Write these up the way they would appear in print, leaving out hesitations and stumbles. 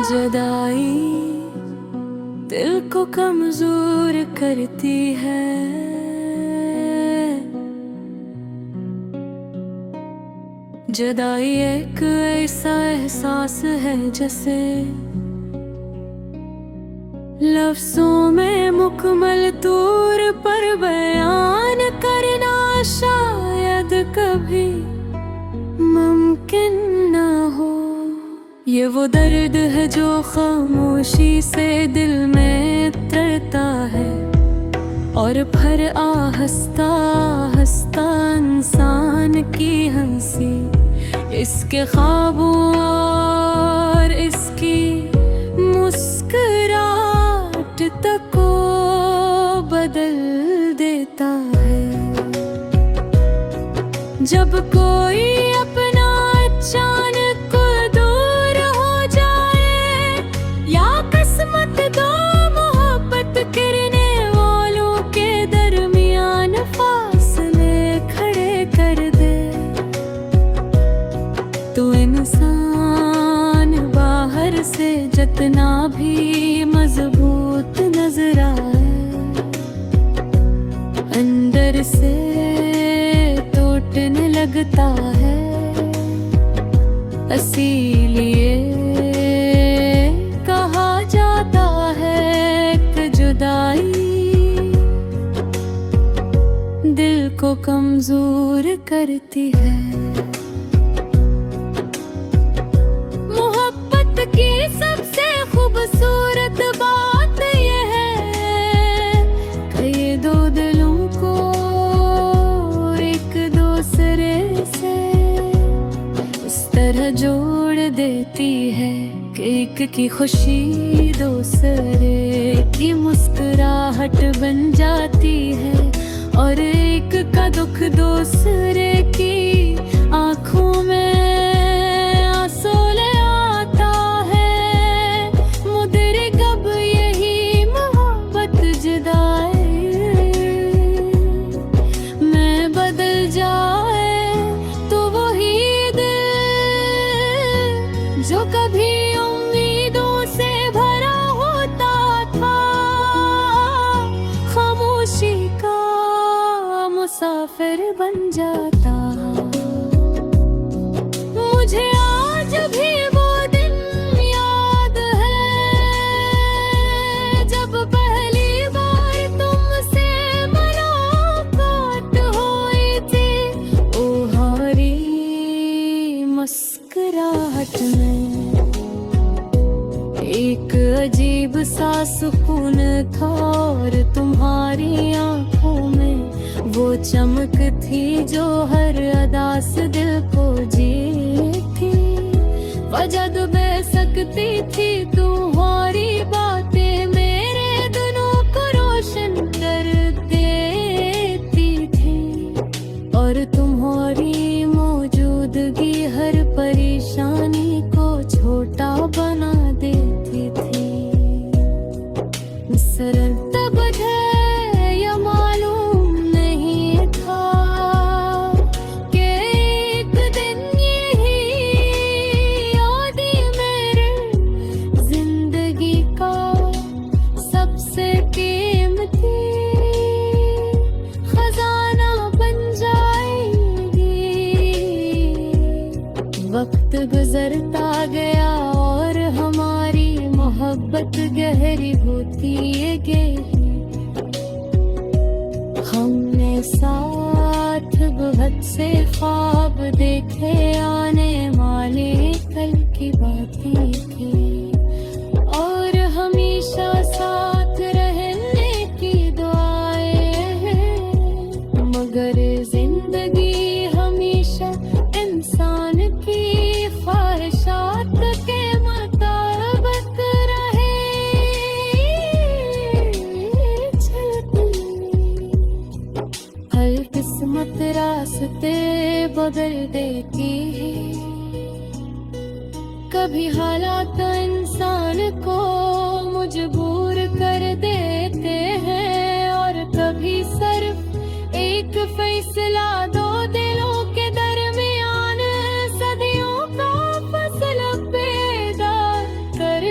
जुदाई दिल को कमजोर करती है। जुदाई एक ऐसा एहसास है जैसे लफ्जों में मुकम्मल तौर पर बयान करना शायद कभी मुमकिन ना हो। ये वो दर्द है जो खामोशी से दिल में उतरता है और फिर आहिस्ता आहिस्ता इंसान की हंसी इसके ख्वाबों और इसकी मुस्कुराहट तक को बदल देता है। जब कोई अपना अचानक दूर हो जाए या किस्मत दो मोहब्बत करने वालों के दरमियान फासले खड़े कर दे, तो इंसान बाहर से जितना भी मजबूत नजर आए अंदर से टूटने लगता है। इसीलिए कहा जाता है कि जुदाई दिल को कमजोर करती है। मोहब्बत की सबसे खूबसूरत बात यह है कि ये दो दिलों को एक दूसरे से इस तरह जोड़ देती है कि एक की खुशी दूसरे की मुस्कुराहट बन जाती है और एक का दुख दूसरे की आंखों में आंसू ले आता है। मुद्रे कब यही मोहब्बत जुदाई में बदल जाए तो वही दिल जो कभी उम्मीदों से भरा होता था खामोशी का मुसाफिर बन जाता। मुझे आज भी वो दिन याद है जब पहली बार तुमसे मुलाकात हुई थी। ओ हमारी मुस्कुराहट में एक अजीब सा सुकून था और तुम्हारी आंखों में वो चमक थी जो हर अदा से दिल को जी थी। वजह दे सकती थी तुम्हारी बातें मेरे दिनों को रोशन कर देती थी और तुम्हारी मौजूदगी हर परेशानी को छोटा बना देती थी। सरल तब है मालूम नहीं था कि एक दिन यही यादें मेरे जिंदगी का सबसे कीमती खजाना बन जाएगी। वक्त गुजरता गया और हमारी मोहब्बत गहरी होती गई। हमने साथ बहुत से ख्वाब देखे आने वाले कल की बातें थी और हमेशा साथ रहने की दुआएं हैं। मगर जिंदगी हमेशा इंसान की ख्वाहिशात के मुताबिक रहे चलती। हर किस्मत रास्ते बदल देती है। कभी हालात इंसान को मजबूर कर देते हैं और कभी सिर्फ एक फैसला दो दिलों के दरमियान सदियों का फैसला पैदा कर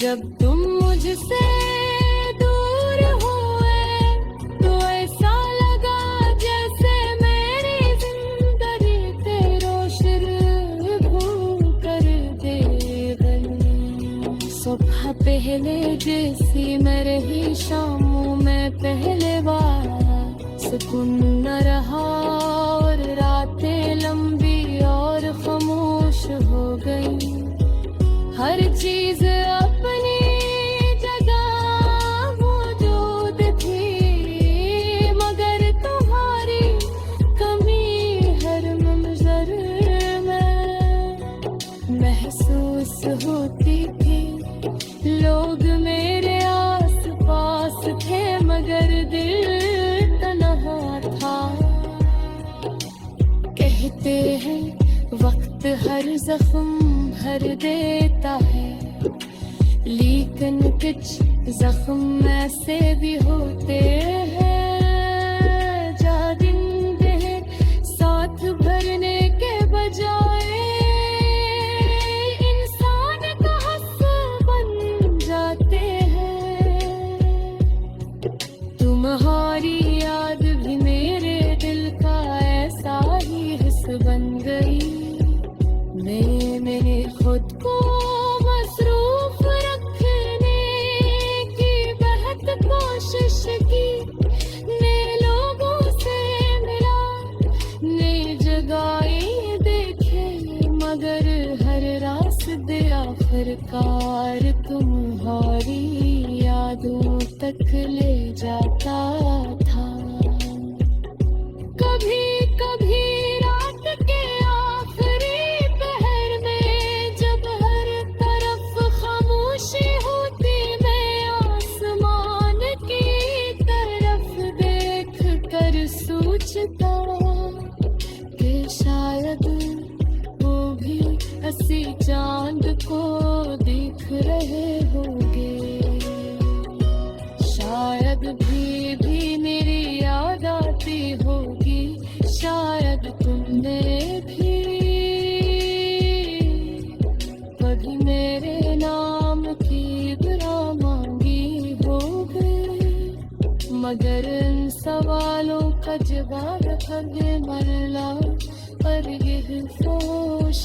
जब तुम मुझसे दूर हुए तो ऐसा लगा जैसे मेरी जिंदगी तेरो शुरू कर दे गई। सुबह पहले जैसी मैं रही, शामों में पहले बार सुकून न रहा, और रातें लंबी और खामोश हो गई। हर चीज अपनी जगह मौजूद थी, मगर तुम्हारी कमी हर मंजर में महसूस होती थी। लोग मेरे आस पास थे मगर दिल तन्हा था। कहते हैं वक्त हर जख्म भर देता है, लेकिन कुछ जख्म ऐसे भी होते हैं जा जिंदे साथ भरने के बजाय इंसान का हस्सा बन जाते हैं। तुम्हारी याद भी मेरे दिल का ऐसा ही हिस्सा बन गई। मैंने खुद को मसरूफ रखने की बहुत कोशिश की, नए लोगों से मिला, नई जगहें देखे, मगर हर रास्ते आखिरकार तुम्हारी यादों तक ले जाता था। कभी कभी रात के सोचता कि शायद वो भी हंसी चांद को देख रहे होंगे, शायद भी मेरी याद आती होगी, शायद तुमने भी कभी मेरे नाम की दुआ मांगी होगी, मगर इन सवालों का जवाब हमें मरला पर यह होश